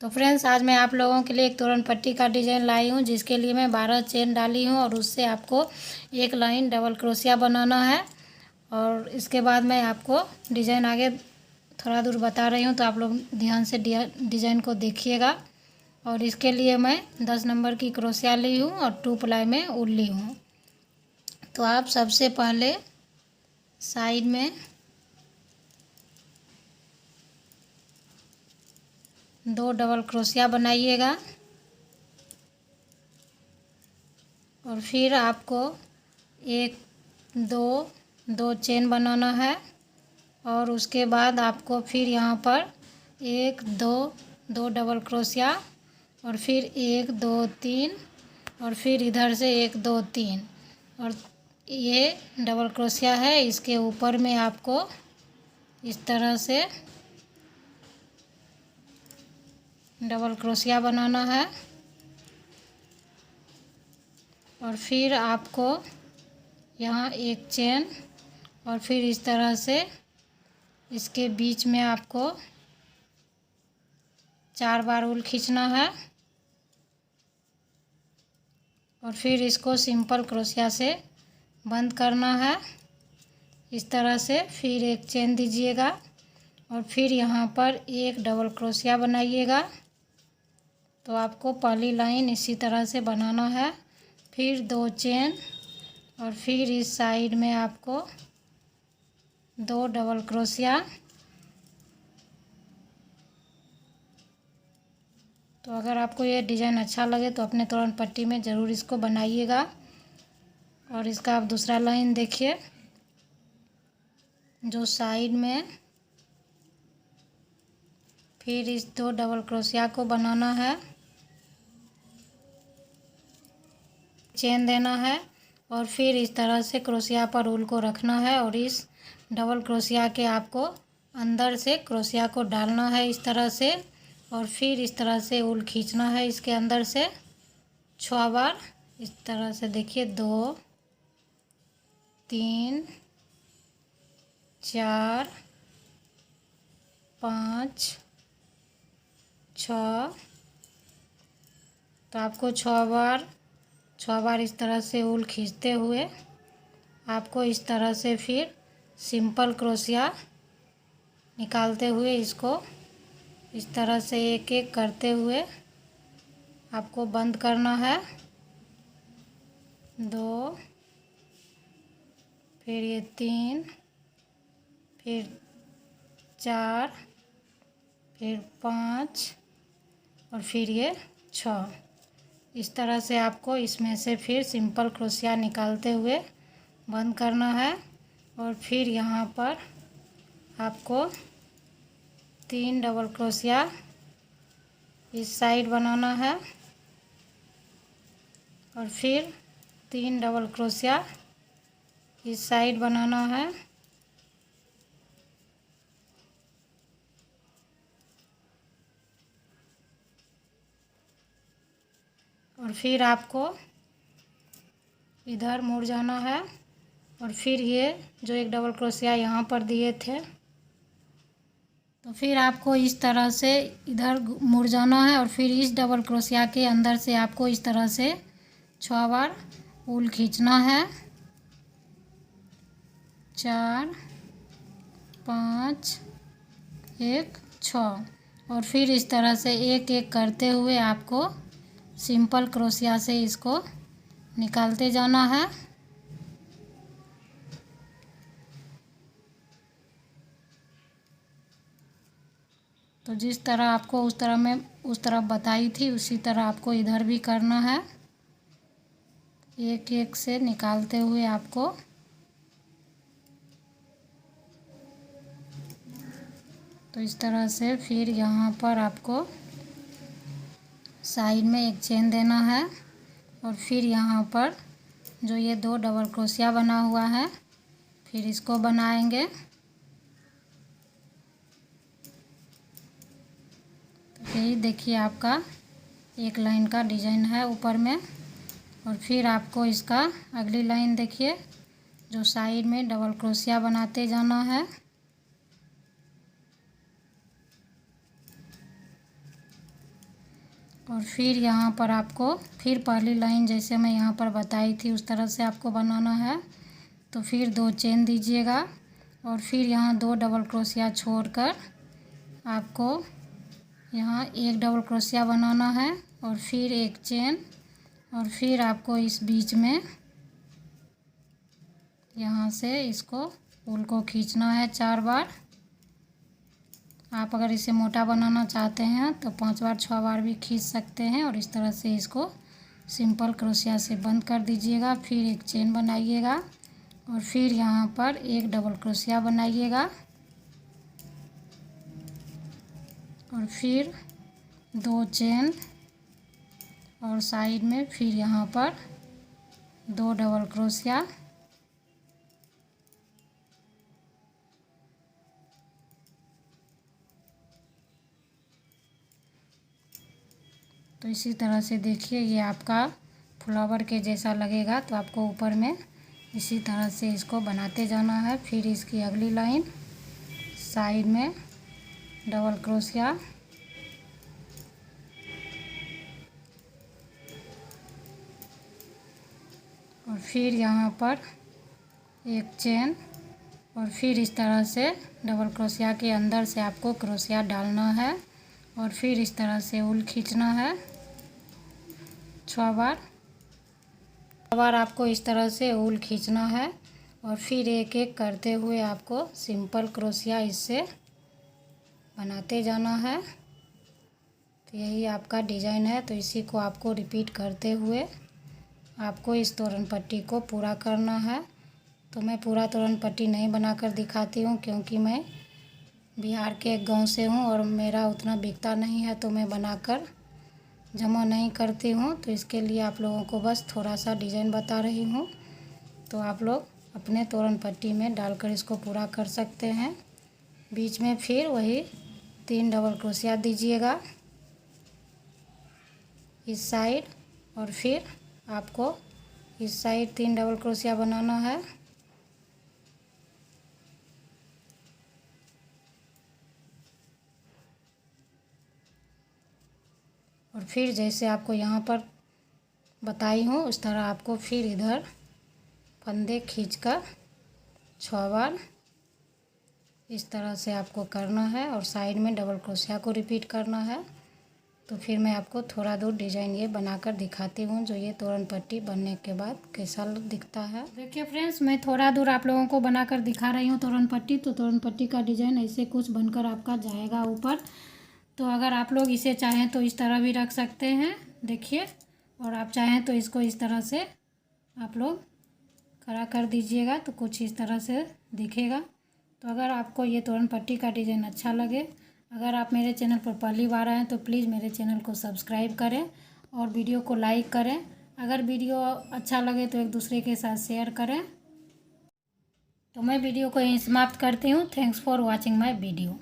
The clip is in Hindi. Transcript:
तो फ्रेंड्स, आज मैं आप लोगों के लिए एक तोरण पट्टी का डिज़ाइन लाई हूँ, जिसके लिए मैं 12 चेन डाली हूँ और उससे आपको एक लाइन डबल क्रोशिया बनाना है। और इसके बाद मैं आपको डिज़ाइन आगे थोड़ा दूर बता रही हूँ, तो आप लोग ध्यान से डिज़ाइन को देखिएगा। और इसके लिए मैं 10 नंबर की क्रोशिया ली हूँ और 2 प्लाई में ऊल ली हूँ। तो आप सबसे पहले साइड में 2 डबल क्रोशिया बनाइएगा और फिर आपको 1 2 चेन बनाना है। और उसके बाद आपको फिर यहाँ पर 1 2 डबल क्रोशिया और फिर 1 2 3 और फिर इधर से 1 2 3 और ये डबल क्रोशिया है। इसके ऊपर में आपको इस तरह से डबल क्रोशिया बनाना है और फिर आपको यहाँ 1 चेन और फिर इस तरह से इसके बीच में आपको 4 बार ऊल खींचना है और फिर इसको सिंपल क्रोशिया से बंद करना है इस तरह से। फिर 1 चेन दीजिएगा और फिर यहाँ पर 1 डबल क्रोशिया बनाइएगा। तो आपको पहली लाइन इसी तरह से बनाना है। फिर 2 चेन और फिर इस साइड में आपको 2 डबल क्रोशिया। तो अगर आपको ये डिज़ाइन अच्छा लगे तो अपने तोरण पट्टी में ज़रूर इसको बनाइएगा। और इसका आप दूसरा लाइन देखिए, जो साइड में फिर इस 2 डबल क्रोशिया को बनाना है, चेन देना है और फिर इस तरह से क्रोशिया पर ऊल को रखना है और इस डबल क्रोशिया के आपको अंदर से क्रोशिया को डालना है इस तरह से। और फिर इस तरह से ऊल खींचना है इसके अंदर से 6 बार इस तरह से। देखिए 2 3 4 5 6। तो आपको 6 बार इस तरह से ऊल खींचते हुए आपको इस तरह से फिर सिंपल क्रोशिया निकालते हुए इसको इस तरह से एक एक करते हुए आपको बंद करना है। 2 फिर ये 3 फिर 4 फिर 5 और फिर ये 6। इस तरह से आपको इसमें से फिर सिंपल क्रोशिया निकालते हुए बंद करना है। और फिर यहाँ पर आपको 3 डबल क्रोशिया इस साइड बनाना है और फिर 3 डबल क्रोशिया इस साइड बनाना है। और फिर आपको इधर मुड़ जाना है और फिर ये जो 1 डबल क्रोशिया यहाँ पर दिए थे, तो फिर आपको इस तरह से इधर मुड़ जाना है और फिर इस डबल क्रोशिया के अंदर से आपको इस तरह से 6 बार ऊल खींचना है। 4 5 1 6 और फिर इस तरह से एक एक करते हुए आपको सिंपल क्रोशिया से इसको निकालते जाना है। तो जिस तरह आपको उस तरफ बताई थी उसी तरह आपको इधर भी करना है, एक एक से निकालते हुए आपको। तो इस तरह से फिर यहाँ पर आपको साइड में 1 चेन देना है और फिर यहाँ पर जो ये 2 डबल क्रोशिया बना हुआ है फिर इसको बनाएंगे। तो यही देखिए आपका एक लाइन का डिजाइन है ऊपर में। और फिर आपको इसका अगली लाइन देखिए, जो साइड में डबल क्रोशिया बनाते जाना है। और फिर यहाँ पर आपको फिर पहली लाइन जैसे मैं यहाँ पर बताई थी उस तरह से आपको बनाना है। तो फिर 2 चेन दीजिएगा और फिर यहाँ 2 डबल क्रोशिया छोड़कर आपको यहाँ 1 डबल क्रोशिया बनाना है और फिर 1 चेन और फिर आपको इस बीच में यहाँ से इसको ऊल को खींचना है 4 बार। आप अगर इसे मोटा बनाना चाहते हैं तो 5 बार 6 बार भी खींच सकते हैं और इस तरह से इसको सिंपल क्रोशिया से बंद कर दीजिएगा। फिर 1 चेन बनाइएगा और फिर यहाँ पर 1 डबल क्रोशिया बनाइएगा और फिर 2 चेन और साइड में फिर यहाँ पर 2 डबल क्रोशिया। तो इसी तरह से देखिए ये आपका फ्लावर के जैसा लगेगा। तो आपको ऊपर में इसी तरह से इसको बनाते जाना है। फिर इसकी अगली लाइन साइड में डबल क्रोशिया और फिर यहाँ पर 1 चेन और फिर इस तरह से डबल क्रोशिया के अंदर से आपको क्रोशिया डालना है और फिर इस तरह से ऊल खींचना है 6 बार आपको इस तरह से ऊल खींचना है और फिर एक एक करते हुए आपको सिंपल क्रोशिया इससे बनाते जाना है। तो यही आपका डिज़ाइन है। तो इसी को आपको रिपीट करते हुए आपको इस तोरण पट्टी को पूरा करना है। तो मैं पूरा तोरण पट्टी नहीं बनाकर दिखाती हूँ क्योंकि मैं बिहार के एक गांव से हूँ और मेरा उतना बिकता नहीं है तो मैं बनाकर जमा नहीं करती हूँ। तो इसके लिए आप लोगों को बस थोड़ा सा डिज़ाइन बता रही हूँ। तो आप लोग अपने तोरण पट्टी में डालकर इसको पूरा कर सकते हैं। बीच में फिर वही 3 डबल क्रोशिया दीजिएगा इस साइड और फिर आपको इस साइड 3 डबल क्रोशिया बनाना है और फिर जैसे आपको यहाँ पर बताई हूँ उस तरह आपको फिर इधर फंदे खींचकर 6 बार इस तरह से आपको करना है और साइड में डबल क्रोशिया को रिपीट करना है। तो फिर मैं आपको थोड़ा दूर डिज़ाइन ये बनाकर दिखाती हूँ जो ये तोरण पट्टी बनने के बाद कैसा दिखता है। देखिए फ्रेंड्स मैं थोड़ा दूर आप लोगों को बनाकर दिखा रही हूँ तोरण पट्टी। तो तोरण पट्टी का डिज़ाइन ऐसे कुछ बनकर आपका जाएगा ऊपर। तो अगर आप लोग इसे चाहें तो इस तरह भी रख सकते हैं देखिए, और आप चाहें तो इसको इस तरह से आप लोग खड़ा कर दीजिएगा तो कुछ इस तरह से दिखेगा। तो अगर आपको ये तोरण पट्टी का डिज़ाइन अच्छा लगे, अगर आप मेरे चैनल पर पहली बार आएँ तो प्लीज़ मेरे चैनल को सब्सक्राइब करें और वीडियो को लाइक करें। अगर वीडियो अच्छा लगे तो एक दूसरे के साथ शेयर करें। तो मैं वीडियो को यहीं समाप्त करती हूँ। Thanks for watching my video.